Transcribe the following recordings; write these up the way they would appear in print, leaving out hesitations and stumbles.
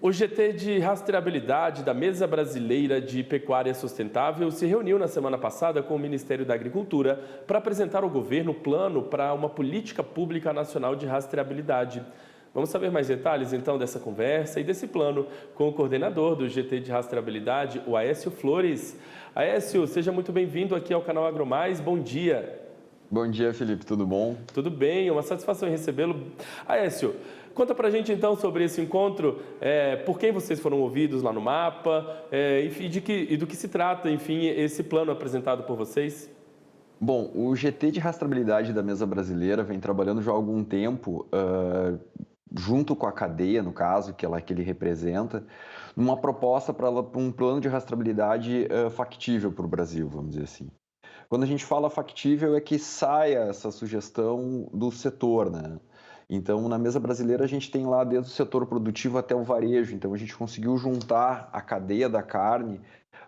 O GT de rastreabilidade da Mesa Brasileira de Pecuária Sustentável se reuniu na semana passada com o Ministério da Agricultura para apresentar ao governo o plano para uma política pública nacional de rastreabilidade. Vamos saber mais detalhes então dessa conversa e desse plano com o coordenador do GT de rastreabilidade, o Aécio Flores. Aécio, seja muito bem-vindo aqui ao canal AgroMais. Bom dia. Bom dia, Felipe. Tudo bom? Tudo bem, é uma satisfação em recebê-lo. Aécio, conta pra gente então sobre esse encontro, por quem vocês foram ouvidos lá no mapa, enfim, do que se trata, enfim, esse plano apresentado por vocês. Bom, o GT de rastreabilidade da Mesa Brasileira vem trabalhando já há algum tempo, junto com a cadeia, no caso, que ele representa, numa proposta para um plano de rastreabilidade factível para o Brasil, vamos dizer assim. Quando a gente fala factível é que saia essa sugestão do setor, né? Então, na Mesa Brasileira, a gente tem lá desde o setor produtivo até o varejo. Então, a gente conseguiu juntar a cadeia da carne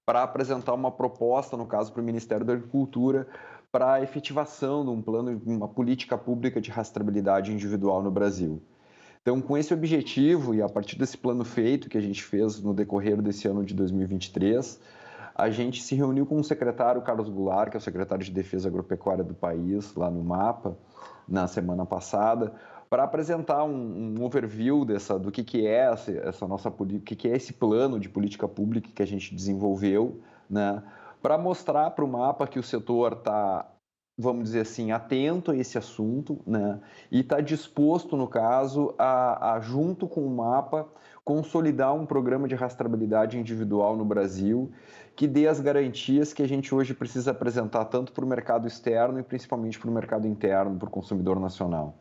para apresentar uma proposta, no caso, para o Ministério da Agricultura, para a efetivação de um plano, uma política pública de rastreabilidade individual no Brasil. Então, com esse objetivo e a partir desse plano feito que a gente fez no decorrer desse ano de 2023, a gente se reuniu com o secretário Carlos Goulart, que é o secretário de Defesa Agropecuária do país, lá no MAPA, na semana passada, para apresentar um overview do que é essa nossa política, o que é esse plano de política pública que a gente desenvolveu, né, para mostrar para o MAPA que o setor está, vamos dizer assim, atento a esse assunto, né, e está disposto, no caso, junto com o MAPA, consolidar um programa de rastreabilidade individual no Brasil que dê as garantias que a gente hoje precisa apresentar tanto para o mercado externo e principalmente para o mercado interno, para o consumidor nacional.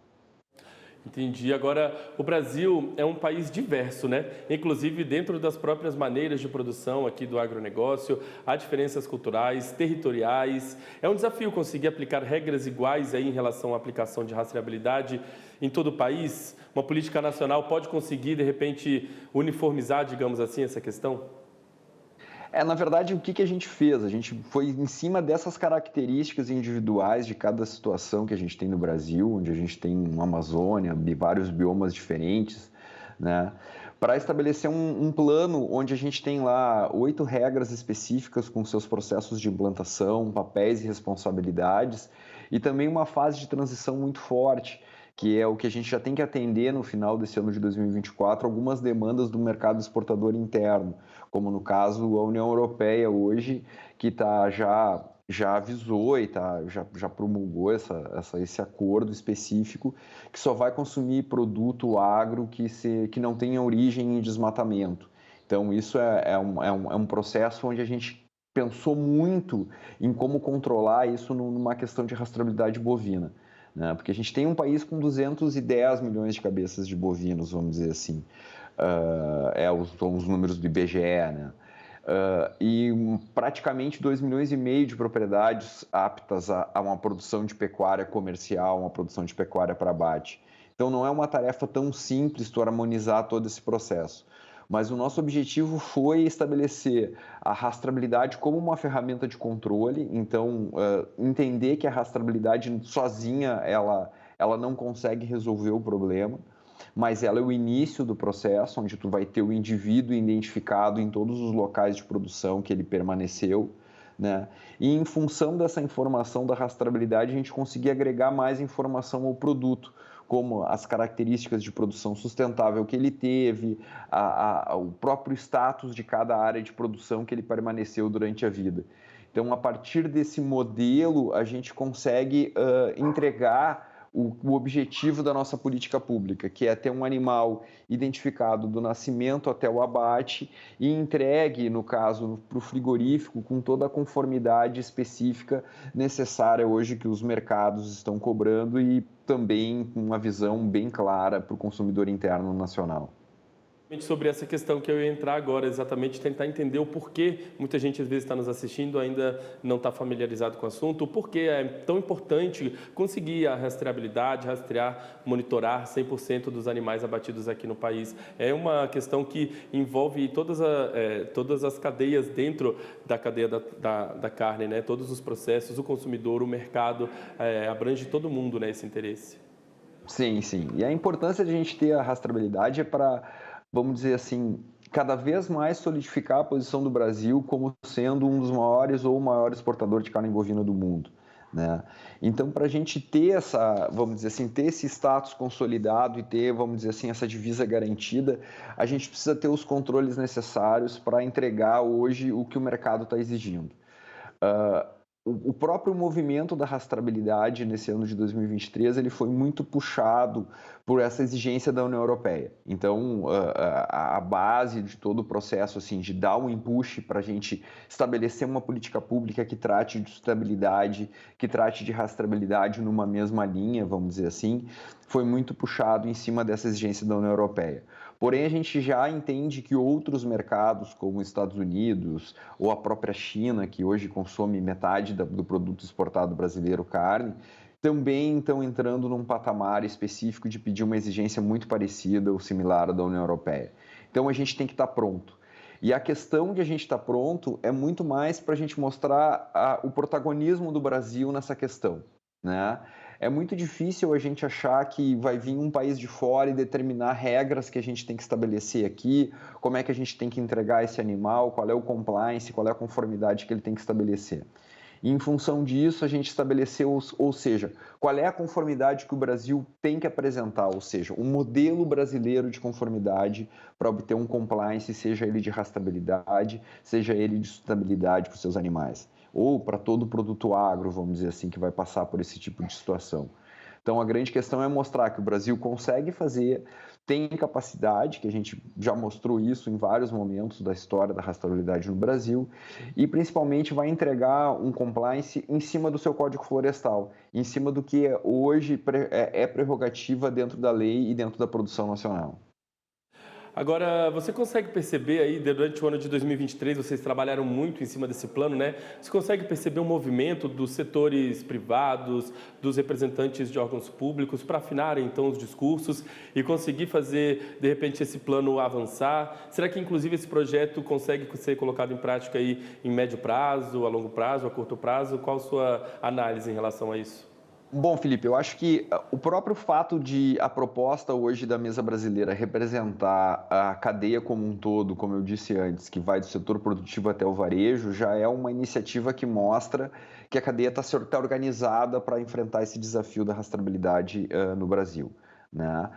Entendi. Agora, o Brasil é um país diverso, né? Inclusive, dentro das próprias maneiras de produção aqui do agronegócio, há diferenças culturais, territoriais. É um desafio conseguir aplicar regras iguais aí em relação à aplicação de rastreabilidade em todo o país. Uma política nacional pode conseguir, de repente, uniformizar, digamos assim, essa questão? Na verdade, o que a gente fez? A gente foi em cima dessas características individuais de cada situação que a gente tem no Brasil, onde a gente tem uma Amazônia, vários biomas diferentes, né? Para estabelecer um plano onde a gente tem lá 8 regras específicas com seus processos de implantação, papéis e responsabilidades, e também uma fase de transição muito forte, que é o que a gente já tem que atender no final desse ano de 2024, algumas demandas do mercado exportador interno, como no caso a União Europeia hoje, que já avisou e já promulgou esse acordo específico que só vai consumir produto agro que não tenha origem em desmatamento. Então isso é um processo onde a gente pensou muito em como controlar isso numa questão de rastreabilidade bovina, né? Porque a gente tem um país com 210 milhões de cabeças de bovinos, vamos dizer assim, são os números do IBGE, né? E praticamente 2,5 milhões de propriedades aptas a uma produção de pecuária comercial, uma produção de pecuária para abate. Então não é uma tarefa tão simples tu harmonizar todo esse processo. Mas o nosso objetivo foi estabelecer a rastreabilidade como uma ferramenta de controle, então entender que a rastreabilidade sozinha ela não consegue resolver o problema, mas ela é o início do processo, onde tu vai ter o indivíduo identificado em todos os locais de produção que ele permaneceu, né? E em função dessa informação da rastreabilidade, a gente conseguir agregar mais informação ao produto, como as características de produção sustentável que ele teve, o próprio status de cada área de produção que ele permaneceu durante a vida. Então, a partir desse modelo, a gente consegue entregar o objetivo da nossa política pública, que é ter um animal identificado do nascimento até o abate e entregue, no caso, para o frigorífico com toda a conformidade específica necessária hoje que os mercados estão cobrando e também com uma visão bem clara para o consumidor interno nacional. Sobre essa questão que eu ia entrar agora, exatamente tentar entender o porquê muita gente às vezes está nos assistindo ainda não está familiarizado com o assunto, o porquê é tão importante conseguir a rastreabilidade, rastrear, monitorar 100% dos animais abatidos aqui no país. É uma questão que envolve todas as cadeias dentro da cadeia da carne, né? Todos os processos, o consumidor, o mercado, abrange todo mundo, né, esse interesse. Sim, sim. E a importância de a gente ter a rastreabilidade é para vamos dizer assim, cada vez mais solidificar a posição do Brasil como sendo um dos maiores ou o maior exportador de carne bovina do mundo, né? Então, para a gente ter essa, vamos dizer assim, ter esse status consolidado e ter, vamos dizer assim, essa divisa garantida, a gente precisa ter os controles necessários para entregar hoje o que o mercado está exigindo. O próprio movimento da rastreabilidade nesse ano de 2023 ele foi muito puxado por essa exigência da União Europeia. Então, a base de todo o processo assim, de dar um empuxo para a gente estabelecer uma política pública que trate de sustentabilidade, que trate de rastreabilidade numa mesma linha, vamos dizer assim, foi muito puxado em cima dessa exigência da União Europeia. Porém, a gente já entende que outros mercados, como os Estados Unidos ou a própria China, que hoje consome metade do produto exportado brasileiro, carne, também estão entrando num patamar específico de pedir uma exigência muito parecida ou similar à da União Europeia. Então, a gente tem que estar pronto. E a questão de a gente estar pronto é muito mais para a gente mostrar o protagonismo do Brasil nessa questão, né? É muito difícil a gente achar que vai vir um país de fora e determinar regras que a gente tem que estabelecer aqui, como é que a gente tem que entregar esse animal, qual é o compliance, qual é a conformidade que ele tem que estabelecer. E em função disso, a gente estabeleceu, ou seja, qual é a conformidade que o Brasil tem que apresentar, ou seja, um modelo brasileiro de conformidade para obter um compliance, seja ele de rastreabilidade, seja ele de sustentabilidade para os seus animais, ou para todo produto agro, vamos dizer assim, que vai passar por esse tipo de situação. Então, a grande questão é mostrar que o Brasil consegue fazer, tem capacidade, que a gente já mostrou isso em vários momentos da história da rastreabilidade no Brasil, e principalmente vai entregar um compliance em cima do seu Código Florestal, em cima do que hoje é prerrogativa dentro da lei e dentro da produção nacional. Agora, você consegue perceber aí, durante o ano de 2023, vocês trabalharam muito em cima desse plano, né? Você consegue perceber um movimento dos setores privados, dos representantes de órgãos públicos para afinarem, então, os discursos e conseguir fazer, de repente, esse plano avançar? Será que, inclusive, esse projeto consegue ser colocado em prática aí em médio prazo, a longo prazo, a curto prazo? Qual a sua análise em relação a isso? Bom, Felipe, eu acho que o próprio fato de a proposta hoje da mesa brasileira representar a cadeia como um todo, como eu disse antes, que vai do setor produtivo até o varejo, já é uma iniciativa que mostra que a cadeia está organizada para enfrentar esse desafio da rastreabilidade no Brasil, né?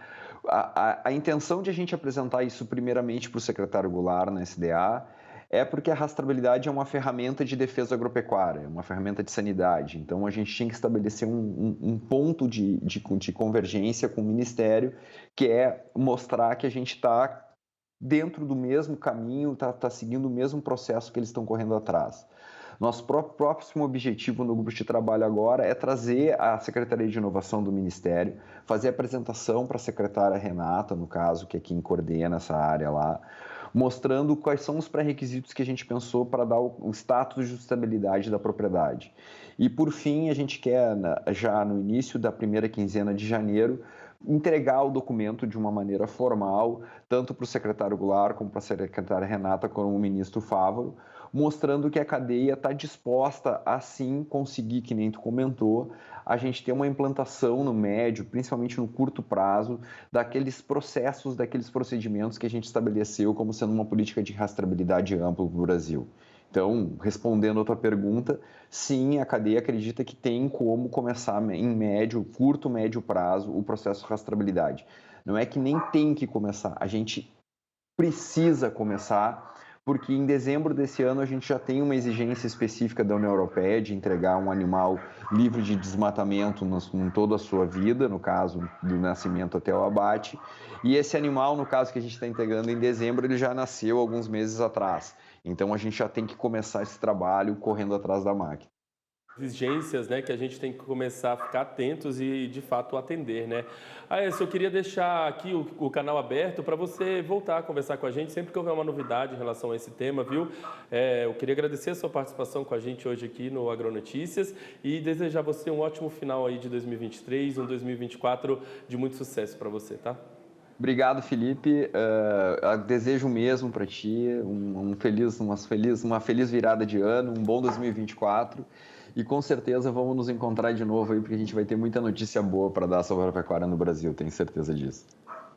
A intenção de a gente apresentar isso primeiramente para o secretário Goulart na SDA é porque a rastreabilidade é uma ferramenta de defesa agropecuária, é uma ferramenta de sanidade. Então, a gente tinha que estabelecer um ponto de convergência com o Ministério, que é mostrar que a gente está dentro do mesmo caminho, está seguindo o mesmo processo que eles estão correndo atrás. Nosso próximo objetivo no grupo de trabalho agora é trazer a Secretaria de Inovação do Ministério, fazer a apresentação para a secretária Renata, no caso, que é quem coordena essa área lá, mostrando quais são os pré-requisitos que a gente pensou para dar o status de sustentabilidade da propriedade. E, por fim, a gente quer, já no início da primeira quinzena de janeiro, entregar o documento de uma maneira formal, tanto para o secretário Goulart, como para a secretária Renata, como o ministro Fávaro, mostrando que a cadeia está disposta a, sim, conseguir, que nem tu comentou, a gente ter uma implantação no médio, principalmente no curto prazo, daqueles processos, daqueles procedimentos que a gente estabeleceu como sendo uma política de rastreabilidade ampla para o Brasil. Então, respondendo a tua pergunta, sim, a cadeia acredita que tem como começar em médio, curto, médio prazo, o processo de rastreabilidade. Não é que nem tem que começar, a gente precisa começar, porque em dezembro desse ano a gente já tem uma exigência específica da União Europeia de entregar um animal livre de desmatamento em toda a sua vida, no caso do nascimento até o abate, e esse animal, no caso que a gente está entregando em dezembro, ele já nasceu alguns meses atrás. Então a gente já tem que começar esse trabalho correndo atrás da máquina. Exigências, né, que a gente tem que começar a ficar atentos e, de fato, atender, né? Aécio, eu queria deixar aqui o canal aberto para você voltar a conversar com a gente sempre que houver uma novidade em relação a esse tema, viu? Eu queria agradecer a sua participação com a gente hoje aqui no Agronotícias e desejar você um ótimo final aí de 2023, um 2024 de muito sucesso para você, tá? Obrigado, Felipe. Desejo o mesmo para ti, uma feliz virada de ano, um bom 2024 e com certeza vamos nos encontrar de novo aí porque a gente vai ter muita notícia boa para dar sobre a pecuária no Brasil, tenho certeza disso.